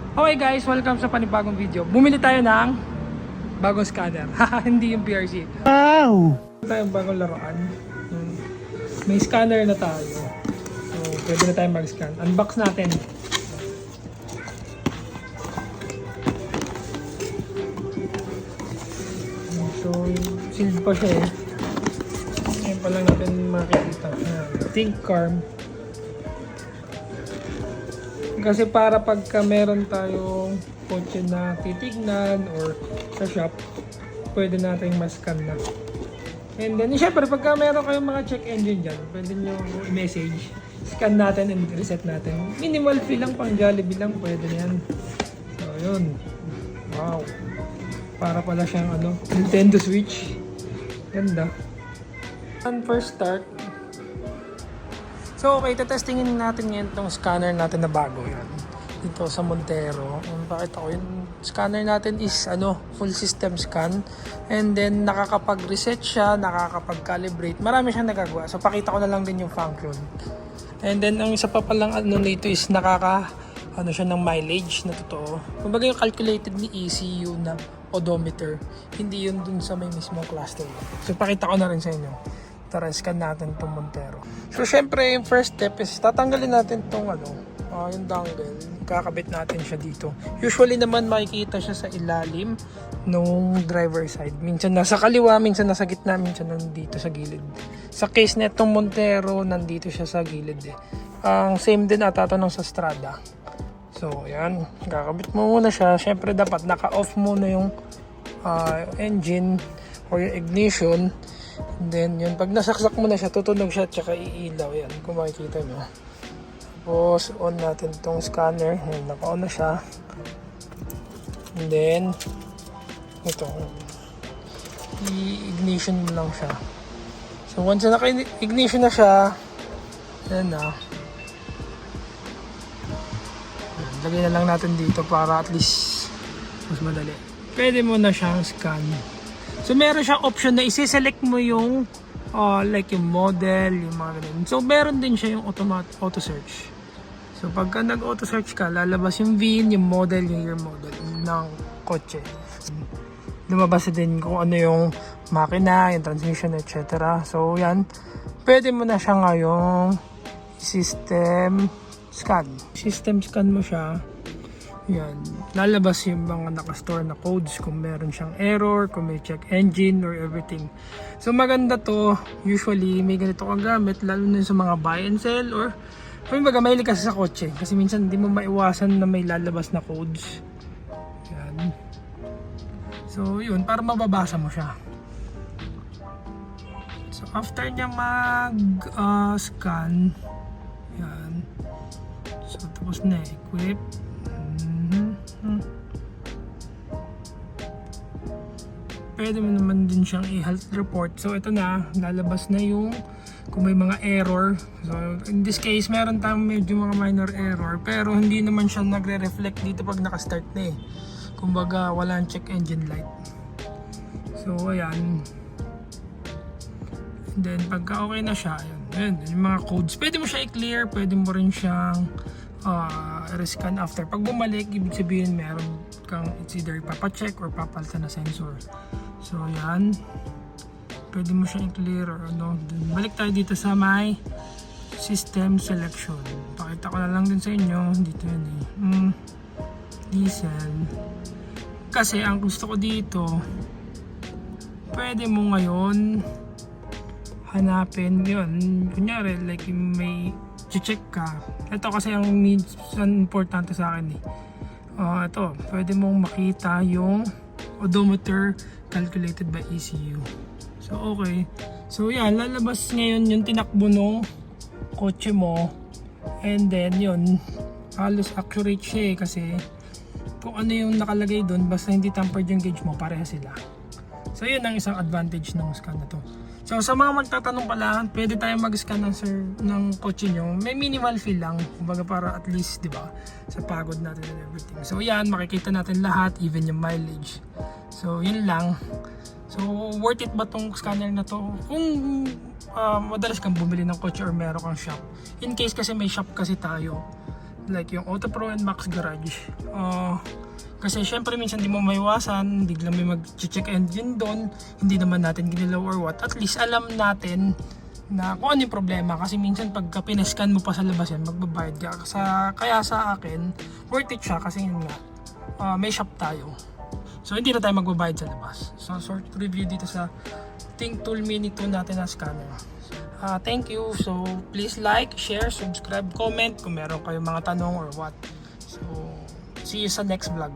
Okay guys, welcome sa panibagong video. Bumili tayo ng bagong scanner. Hindi yung PRC. Wow! Tayong bagong laruan. May scanner na tayo. So, pwede na tayo mag-scan. Unbox natin. So, sealed pa siya eh. Ngayon pa lang natin makikita. ThinkCarm. Kasi para pagka meron tayong kotse na titignan or sa shop, pwede natin ma-scan na. And then, syempre, pagka meron kayong mga check engine dyan, pwede nyo i-message, scan natin and reset natin. Minimal fee lang, pang Jollibee lang, pwede na yan. So, yun. Wow. Para pala siyang Nintendo Switch. Ganda. And first start, so okay, tetestingin natin ngayon itong scanner natin na bago yan. Dito sa Montero. Bakit ako yung scanner natin is full system scan. And then nakakapag-reset siya, nakakapag-calibrate. Marami siyang nagagawa. So pakita ko na lang din yung function. And then ang isa pa palang nito is siya ng mileage na totoo. Kumbaga yung calculated ni ECU na odometer. Hindi yun dun sa may mismong cluster. So pakita ko na rin sa inyo. Tara, scan natin itong Montero. So, syempre, yung first step is tatanggalin natin itong yung dongle. Kakabit natin siya dito. Usually naman, makikita siya sa ilalim nung driver side. Minsan nasa kaliwa, minsan nasa gitna, minsan nandito sa gilid. Sa case na itong Montero, nandito siya sa gilid eh. Ang same din ata ito ng sa Strada. So, yan. Kakabit mo muna siya. Syempre, dapat naka-off muna yung engine or yung ignition. And then yun, pag nasaksak mo na siya, tutunog siya at saka iilaw yan kung makikita nyo. Tapos on natin itong scanner. Yan, naka-on na siya. And then ito, i-ignition mo lang siya. So once na naka-ignition na siya, yan na. Lagay na lang natin dito para at least mas madali. Pwede mo na siyang scan. So meron siyang option na isi-select mo yung like yung model, yung mga ganun. So meron din siya yung auto search. So pagka nag-auto search ka, lalabas yung VIN, yung model, yung year model ng kotse. Lumabas din kung ano yung makina, yung transmission, etc. So yan, pwede mo na siya ngayong system scan. System scan mo siya. Yan, lalabas yung mga nakastore na codes kung meron siyang error, kung may check engine or everything. So maganda to, usually may ganito kang gamit, lalo na sa mga buy and sell or kumbaga mahilig kasi sa kotse kasi minsan hindi mo maiwasan na may lalabas na codes. Yan. So yun, para mababasa mo siya. So after niya mag-scan, yan. So tapos na equip. Pwede mo naman din siyang i-health report. So ito na, lalabas na yung kung may mga error. So in this case, meron tayong medyo mga minor error pero hindi naman siya nagre-reflect dito pag naka-start na eh. Kumbaga walang check engine light. So ayan. And then pagka okay na siya, ayan, yung mga codes. Pwede mo siya i-clear, pwede mo rin siyang rescan after. Pag bumalik, ibig sabihin meron kang it's either papacheck or papalitan na sensor. So yan, pwede mo siya i-clear or balik tayo dito sa may system selection. Pakita ko na lang din sa inyo dito yun eh. Diesel. Kasi ang gusto ko dito, pwede mo ngayon hanapin yun, kunyari like may check ka. Ito kasi ang importante sa akin eh. Ito, pwede mong makita yung odometer calculated by ECU. So okay. So yan, lalabas ngayon yung tinakbo ng kotse mo. And then yun, halos accurate siya eh kasi kung ano yung nakalagay doon, basta hindi tampered yung gauge mo, pareha sila. So yun ang isang advantage ng scan na to. So sa mga magtatanong pala, pwede tayong mag-scan ng kotse nyo. May minimal fee lang, kumbaga para at least, di ba, sa pagod natin and everything. So yan, makikita natin lahat, even yung mileage. So yun lang. So worth it ba tong scanner na to? Kung madalas kang bumili ng kotse or meron kang shop. In case kasi may shop kasi tayo like yung Auto Pro and Max Garage. Kasi syempre minsan di mo maiwasan, biglang may mag-check engine doon, hindi naman natin ginilaw or what. At least alam natin na kung ano yung problema, kasi minsan pagka pinescan mo pa sa labas yan, magbabayad ka. Kaya sa akin, worth it siya kasi yun nga, may shop tayo. So hindi na tayo magbabayad sa labas. So short review dito sa Think Tool Mini 2 natin na scanner. Thank you. So please like, share, subscribe, comment kung meron kayong mga tanong or what. So see you sa next vlog.